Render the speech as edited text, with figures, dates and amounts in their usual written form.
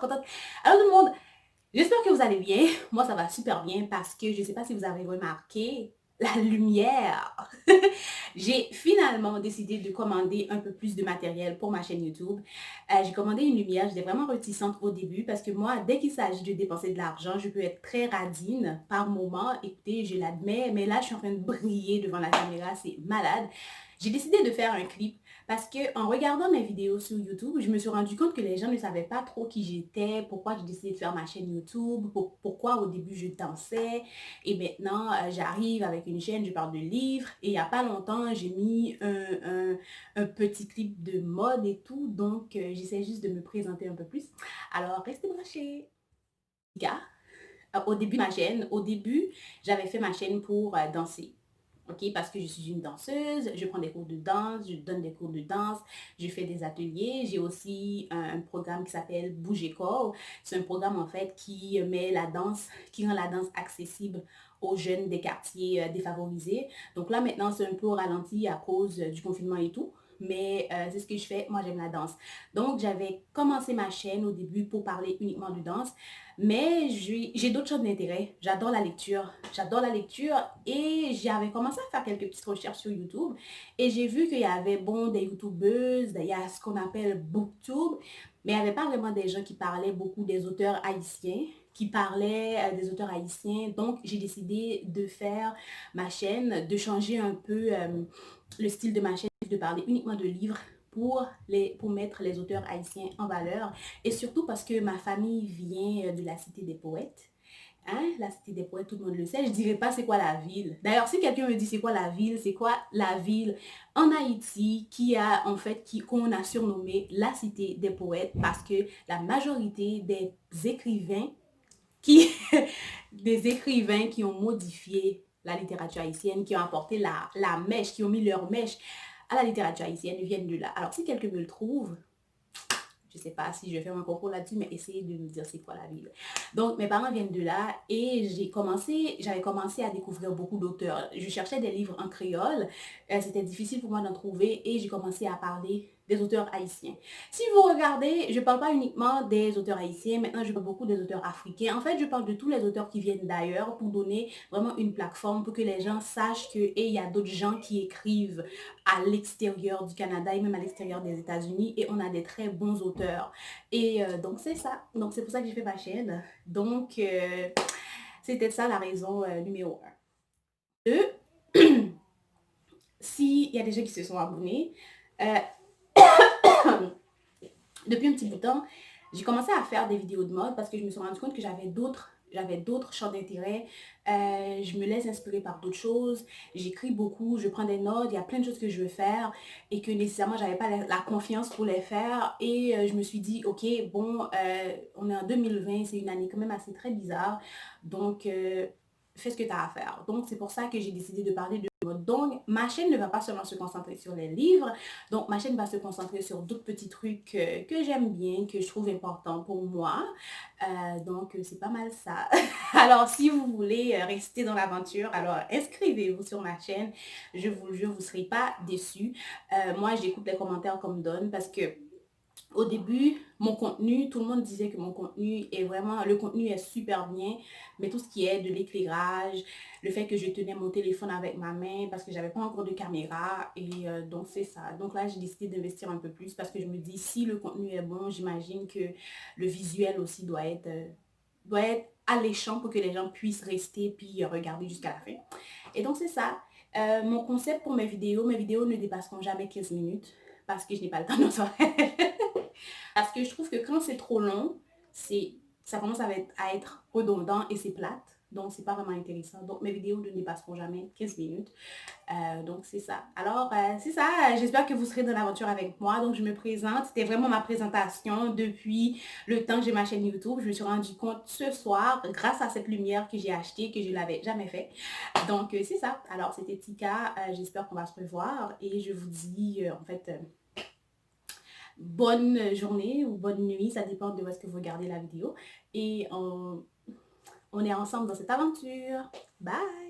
contente. Alors tout le monde, j'espère que vous allez bien. Moi, ça va super bien parce que je ne sais pas si vous avez remarqué la lumière. J'ai finalement décidé de commander un peu plus de matériel pour ma chaîne YouTube. J'ai commandé une lumière. J'étais vraiment réticente au début parce que moi, dès qu'il s'agit de dépenser de l'argent, je peux être très radine par moment. Écoutez, je l'admets, mais là, je suis en train de briller devant la caméra. C'est malade. J'ai décidé de faire un clip parce que en regardant mes vidéos sur YouTube, je me suis rendu compte que les gens ne savaient pas trop qui j'étais, pourquoi j'ai décidé de faire ma chaîne YouTube, pourquoi au début je dansais et maintenant j'arrive avec une chaîne, je parle de livres et il n'y a pas longtemps j'ai mis un petit clip de mode et tout, donc j'essaie juste de me présenter un peu plus. Alors restez branchés. Gars, au début de ma chaîne, au début j'avais fait ma chaîne pour danser. Ok, parce que je suis une danseuse, je prends des cours de danse, je donne des cours de danse, je fais des ateliers. J'ai aussi un programme qui s'appelle Bouger Corps. C'est un programme en fait qui met la danse, qui rend la danse accessible aux jeunes des quartiers défavorisés. Donc là maintenant c'est un peu au ralenti à cause du confinement et tout. Mais c'est ce que je fais, moi j'aime la danse. Donc j'avais commencé ma chaîne au début pour parler uniquement de danse. Mais j'ai d'autres choses d'intérêt. J'adore la lecture et j'avais commencé à faire quelques petites recherches sur YouTube et j'ai vu qu'il y avait bon des YouTubeuses, il y a ce qu'on appelle BookTube, mais il n'y avait pas vraiment des gens qui parlaient beaucoup des auteurs haïtiens, qui parlaient des auteurs haïtiens. Donc j'ai décidé de faire ma chaîne, de changer un peu le style de ma chaîne, de parler uniquement de livres pour mettre les auteurs haïtiens en valeur. Et surtout parce que ma famille vient de la cité des poètes. Hein? La cité des poètes, tout le monde le sait. Je ne dirais pas c'est quoi la ville. D'ailleurs, si quelqu'un me dit c'est quoi la ville, c'est quoi la ville en Haïti qui a en fait, qu'on a surnommé la cité des poètes parce que la majorité des écrivains qui, des écrivains qui ont modifié la littérature haïtienne, qui ont apporté la mèche, qui ont mis leur mèche à la littérature haïtienne viennent de là. Alors, si quelqu'un me le trouve, je ne sais pas si je vais faire un concours là-dessus, mais essayez de me dire c'est quoi la ville. Donc, mes parents viennent de là et j'avais commencé à découvrir beaucoup d'auteurs. Je cherchais des livres en créole. C'était difficile pour moi d'en trouver et j'ai commencé à parler des auteurs haïtiens. Si vous regardez, je ne parle pas uniquement des auteurs haïtiens, maintenant je parle beaucoup des auteurs africains. En fait, je parle de tous les auteurs qui viennent d'ailleurs pour donner vraiment une plateforme pour que les gens sachent qu'il y a d'autres gens qui écrivent à l'extérieur du Canada et même à l'extérieur des États-Unis et on a des très bons auteurs. Et donc c'est ça. Donc c'est pour ça que j'ai fait ma chaîne. Donc c'était ça la raison numéro 1. 2, s'il y a des gens qui se sont abonnés, depuis un petit bout de temps, j'ai commencé à faire des vidéos de mode parce que je me suis rendu compte que j'avais d'autres champs d'intérêt. Je me laisse inspirer par d'autres choses. J'écris beaucoup, je prends des notes. Il y a plein de choses que je veux faire et que nécessairement, j'avais pas la confiance pour les faire. Et je me suis dit, ok, bon, on est en 2020, c'est une année quand même assez très bizarre. Donc, fais ce que tu as à faire. Donc, c'est pour ça que j'ai décidé de parler de mode. Donc, ma chaîne ne va pas seulement se concentrer sur les livres. Donc, ma chaîne va se concentrer sur d'autres petits trucs que j'aime bien, que je trouve importants pour moi. Donc, c'est pas mal ça. Alors, si vous voulez rester dans l'aventure, alors inscrivez-vous sur ma chaîne. Je vous le jure, vous ne serez pas déçus. Moi, j'écoute les commentaires qu'on me donne parce que au début, mon contenu, tout le monde disait que mon contenu est vraiment, le contenu est super bien, mais tout ce qui est de l'éclairage, le fait que je tenais mon téléphone avec ma main parce que j'avais pas encore de caméra et donc c'est ça. Donc là, j'ai décidé d'investir un peu plus parce que je me dis si le contenu est bon, j'imagine que le visuel aussi doit être alléchant pour que les gens puissent rester puis regarder jusqu'à la fin. Et donc c'est ça. Mon concept pour mes vidéos ne dépasseront jamais 15 minutes parce que je n'ai pas le temps de Parce que je trouve que quand c'est trop long, ça commence à être redondant et c'est plate. Donc, c'est pas vraiment intéressant. Donc, mes vidéos ne dépasseront jamais 15 minutes. Donc, c'est ça. Alors, c'est ça. J'espère que vous serez dans l'aventure avec moi. Donc, je me présente. C'était vraiment ma présentation depuis le temps que j'ai ma chaîne YouTube. Je me suis rendu compte ce soir, grâce à cette lumière que j'ai achetée, que je ne l'avais jamais fait. Donc, c'est ça. Alors, c'était Tika. J'espère qu'on va se revoir. Et je vous dis, en fait... bonne journée ou bonne nuit, ça dépend de où est-ce que vous regardez la vidéo. Et on est ensemble dans cette aventure. Bye!